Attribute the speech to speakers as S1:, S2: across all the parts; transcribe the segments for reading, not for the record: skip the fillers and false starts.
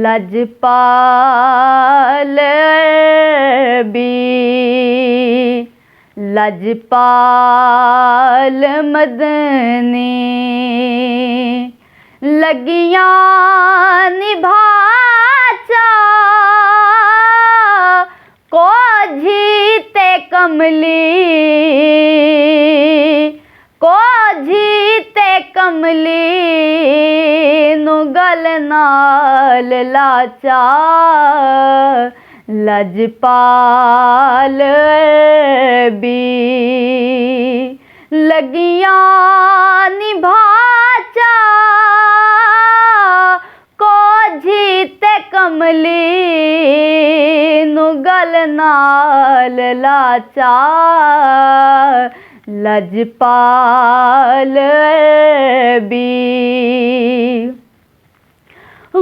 S1: लजपाल भी लजपाल मदनी लगियां निभाचा को जीते कमली को जीते कमली नु गल नाल लाचा लजपाल भी लगियां निभाचा को जीते कमली नु गल नाल लाचा लजपाल भी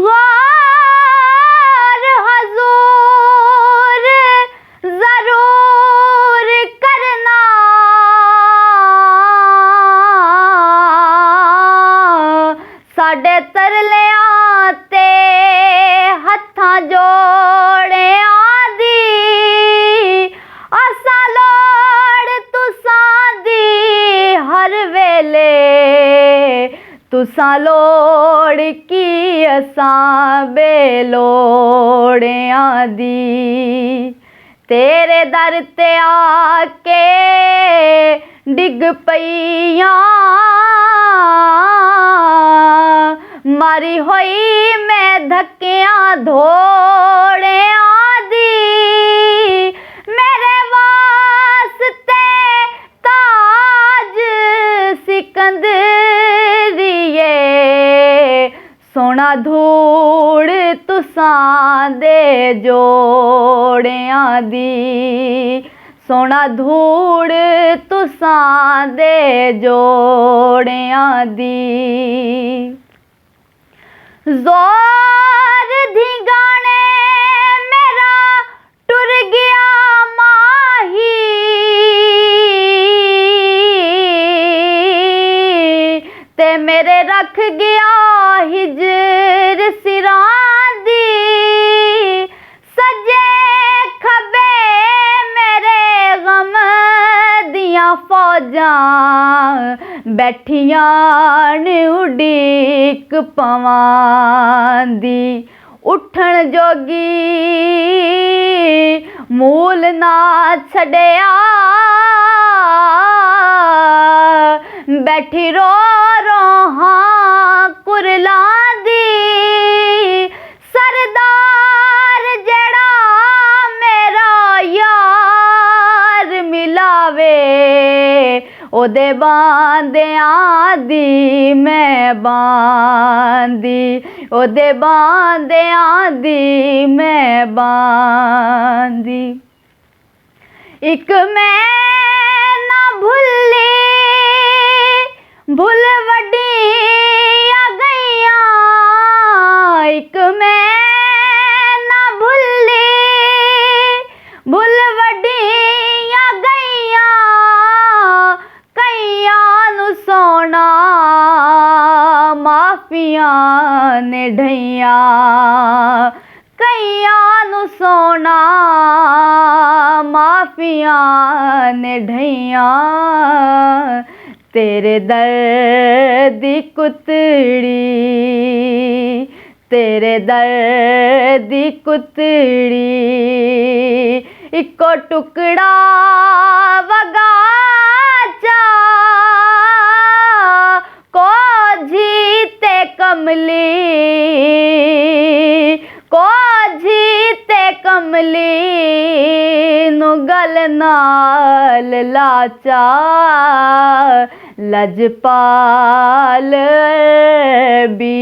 S1: गौर हजूर जरूर करना साडे तरलियां ते हत्थां जोड़े आदी असा लोड़ तुसां दी हर वेले तुसां लोड़ की असां बेलोड़ियां दी तेरे दर ते आके डिग पईयां मारी होई मैं धक्कियां धोड़ियां दी मेरे वास्ते ताज सिकंदरिए सोना धूड़ तुसां दे जोड़ियां दी सोना धूड़ तुसां दे जोड़ियां दी जोर दी गाने मेरा टुर गया माही ते मेरे रख गया हिजर सिरां दी सजे खबे मेरे गम दियां फौजां बैठियां ने उड़ीक पवां दी उठण जोगी मूल ना छड़िया बैठी रो हाँ कुरलां दी सरदार जेड़ा मेरा यार मिलावे ओदे बांदियां दी मैं बांदी ओदे बांदियां दी मैं बांदी एक मैं ना भुल्ली भुल वड्डियां गईयां एक मैं ना भुल्ली भुल वड्डियां गईयां कईयां नू सोना माफियां ने ढईयां कईयां नू सोना माफियां ने ढईयां तेरे दर दी कुतड़ी तेरे दर दी कुतड़ी इको टुकड़ा वगाचा को जीते कमली को जीते कमली नु गल नाल लाचा लजपाल भी।